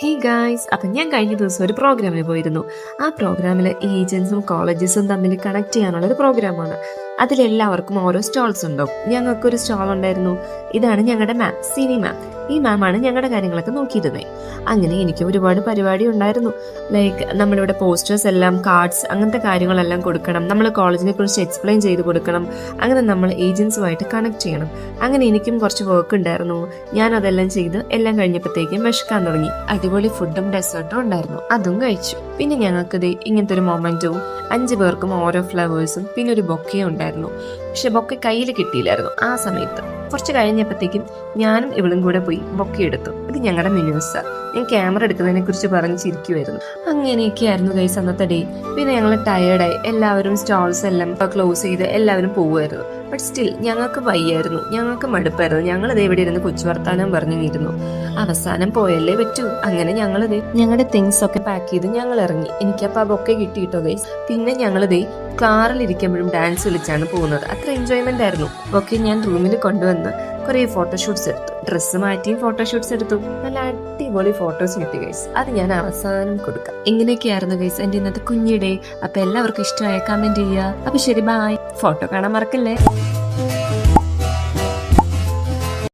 Hey guys, അപ്പം ഞാൻ കഴിഞ്ഞ ദിവസം ഒരു പ്രോഗ്രാമിൽ പോയിരുന്നു. ആ പ്രോഗ്രാമിൽ ഏജൻസും കോളേജസും തമ്മിൽ കണക്ട് ചെയ്യാനുള്ള ഒരു പ്രോഗ്രാമാണ്. അതിലെല്ലാവർക്കും ഓരോ സ്റ്റോൾസ് ഉണ്ടാവും. ഞങ്ങൾക്കൊരു സ്റ്റോൾ ഉണ്ടായിരുന്നു. ഇതാണ് ഞങ്ങളുടെ മാം, സിനി മാം. ഈ മാമാണ് ഞങ്ങളുടെ കാര്യങ്ങളൊക്കെ നോക്കിയിരുന്നത്. അങ്ങനെ എനിക്ക് ഒരുപാട് പരിപാടി ഉണ്ടായിരുന്നു. ലൈക്ക് നമ്മളിവിടെ പോസ്റ്റേഴ്സ് എല്ലാം, കാർഡ്സ്, അങ്ങനത്തെ കാര്യങ്ങളെല്ലാം കൊടുക്കണം. നമ്മൾ കോളേജിനെ കുറിച്ച് എക്സ്പ്ലെയിൻ ചെയ്ത് കൊടുക്കണം. അങ്ങനെ നമ്മൾ ഏജൻസുമായിട്ട് കണക്ട് ചെയ്യണം. അങ്ങനെ എനിക്കും കുറച്ച് വർക്ക് ഉണ്ടായിരുന്നു. ഞാൻ അതെല്ലാം ചെയ്ത് എല്ലാം കഴിഞ്ഞപ്പോഴത്തേക്കും വിശക്കാൻ തുടങ്ങി. അടിപൊളി ഫുഡും ഡെസേർട്ടും ഉണ്ടായിരുന്നു. അതും കഴിച്ചു. പിന്നെ ഞങ്ങൾക്ക് ഇങ്ങനത്തെ ഒരു മൊമെന്റും 5 പേർക്കും ഓരോ ഫ്ലവേഴ്സും പിന്നെ ഒരു ബൊക്കയും ഉണ്ടായിരുന്നു. പക്ഷെ ബൊക്കെ കയ്യിൽ കിട്ടിയില്ലായിരുന്നു ആ സമയത്ത്. കുറച്ച് കഴിഞ്ഞപ്പോഴത്തേക്കും ഞാനും ഇവളും കൂടെ പോയി ബൊക്കെ എടുത്തു. ഇത് ഞങ്ങളുടെ മിനുസ. ഞാൻ ക്യാമറ എടുക്കുന്നതിനെ കുറിച്ച് പറഞ്ഞ് ചിരിക്കുമായിരുന്നു. അങ്ങനെയൊക്കെയായിരുന്നു ഗൈസ് അന്നത്തെ ഡേ. പിന്നെ ഞങ്ങൾ ടയേർഡായി. എല്ലാവരും സ്റ്റോൾസ് എല്ലാം ക്ലോസ് ചെയ്ത് എല്ലാവരും പോവുമായിരുന്നു. ബട്ട് സ്റ്റിൽ ഞങ്ങൾക്ക് വയ്യായിരുന്നു, ഞങ്ങൾക്ക് മടുപ്പായിരുന്നു. ഞങ്ങളിത് എവിടെ ഇരുന്ന് കൊച്ചു വർത്താനം പറഞ്ഞിരുന്നു. അവസാനം പോയല്ലേ പറ്റൂ. അങ്ങനെ ഞങ്ങളിത് ഞങ്ങളുടെ തിങ്സ് ഒക്കെ പാക്ക് ചെയ്ത് ഞങ്ങൾ ഇറങ്ങി. എനിക്കപ്പോൾ ആ ബൊക്കെ കിട്ടിയിട്ടോ ഗൈസ്. പിന്നെ ഞങ്ങളിത് കാറിൽ ഇരിക്കുമ്പോഴും ഡാൻസ് വിളിച്ചാണ് പോകുന്നത്. അത്ര എൻജോയ്മെന്റ് ആയിരുന്നു. ബൊക്കെ ഞാൻ റൂമിൽ കൊണ്ടുവന്ന് കുറേ ഫോട്ടോഷൂട്ട്സ് എടുത്തു. ഡ്രസ്സ് മാറ്റിയും ഫോട്ടോഷൂട്ട്സ് എടുത്തു. നല്ല അടിപൊളി ഫോട്ടോസ് കിട്ടി ഗൈസ്. അത് ഞാൻ അവസാനം കൊടുക്കാം. ഇങ്ങനെയൊക്കെയായിരുന്നു ഗൈസ് എന്റെ ഇന്നത്തെ കുഞ്ഞിടെ. അപ്പൊ എല്ലാവർക്കും ഇഷ്ടമായ കമന്റ് ചെയ്യുക. അപ്പൊ ശരി, ബൈ. ഫോട്ടോ കാണാൻ മറക്കല്ലേ.